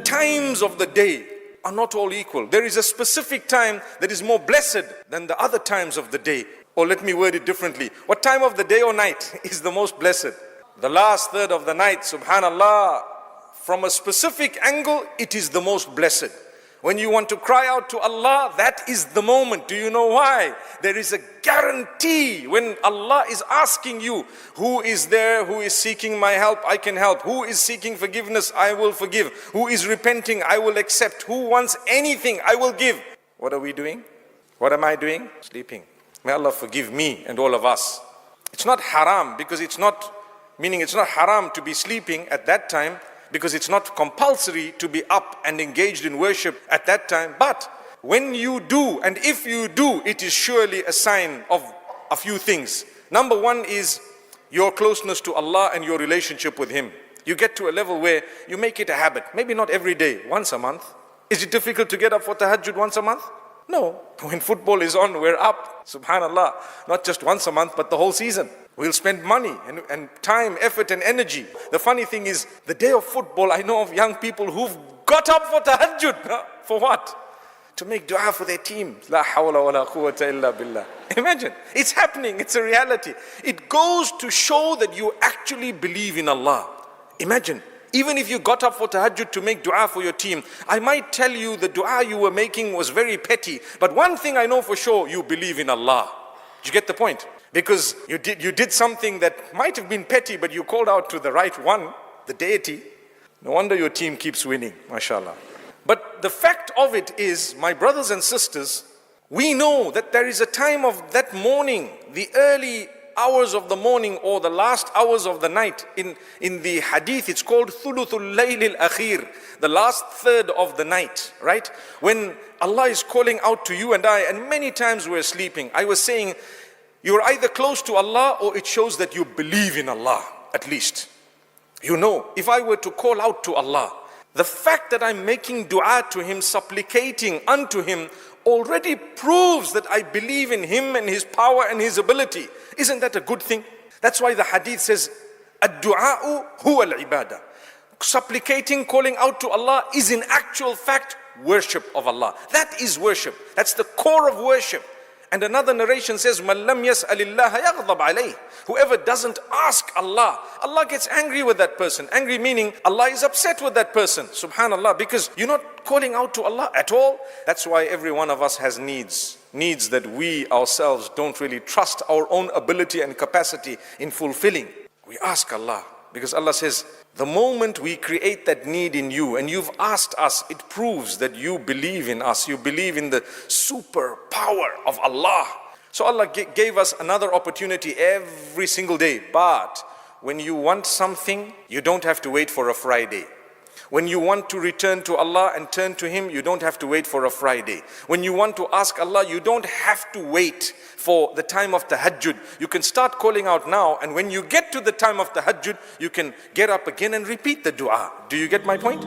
times of the day are not all equal. There is a specific time that is more blessed than the other times of the day. Or let me word it differently. What time of the day or night is the most blessed? The last third of the night, subhanallah. From a specific angle, it is the most blessed. When you want to cry out to Allah, that is the moment. Do you know why? There is a guarantee when Allah is asking you, who is there, who is seeking my help, I can help. Who is seeking forgiveness, I will forgive. Who is repenting, I will accept. Who wants anything, I will give. What are we doing? What am I doing? Sleeping. May Allah forgive me and all of us. It's not haram because it's not haram to be sleeping at that time, because it's not compulsory to be up and engaged in worship at that time. But when you do, and if you do, it is surely a sign of a few things. Number one is your closeness to Allah and your relationship with Him. You get to a level where you make it a habit. Maybe not every day, once a month. Is it difficult to get up for tahajjud once a month? No. When football is on, we're up. Subhanallah. Not just once a month, but the whole season. We'll spend money and time, effort and energy. The funny thing is, the day of football, I know of young people who've got up for tahajjud. For what? To make dua for their team. La hawla wa la quwwata illa billah. Imagine, it's happening, it's a reality. It goes to show that you actually believe in Allah. Imagine, even if you got up for tahajjud to make dua for your team, I might tell you the dua you were making was very petty, but one thing I know for sure, you believe in Allah. Do you get the point? Because you did something that might have been petty, but you called out to the right one, the deity. No wonder your team keeps winning, mashallah. But the fact of it is, my brothers and sisters, we know that there is a time of that morning, the early hours of the morning or the last hours of the night. In the hadith, it's called thuluthul layl al-akhir, the last third of the night, right? When Allah is calling out to you and I, and many times we're sleeping. I was saying, you're either close to Allah or it shows that you believe in Allah, at least. You know, if I were to call out to Allah, the fact that I'm making dua to Him, supplicating unto Him, already proves that I believe in Him and His power and His ability. Isn't that a good thing? That's why the hadith says, ad-du'a'u huwa al-ibadah. Supplicating, calling out to Allah is in actual fact worship of Allah. That is worship. That's the core of worship. And another narration says, مَنْ لَمْ يَسْأَلِ اللَّهَ يَغْضَبْ عَلَيْهِ. Whoever doesn't ask Allah, Allah gets angry with that person. Angry meaning Allah is upset with that person. Subhanallah, because you're not calling out to Allah at all. That's why every one of us has needs that we ourselves don't really trust our own ability and capacity in fulfilling. We ask Allah, because Allah says, the moment we create that need in you and you've asked us, it proves that you believe in us. You believe in the super power of Allah. So Allah gave us another opportunity every single day. But when you want something, you don't have to wait for a Friday. When you want to return to Allah and turn to Him, you don't have to wait for a Friday. When you want to ask Allah, you don't have to wait for the time of tahajjud. You can start calling out now, and when you get to the time of tahajjud, you can get up again and repeat the dua. Do you get my point?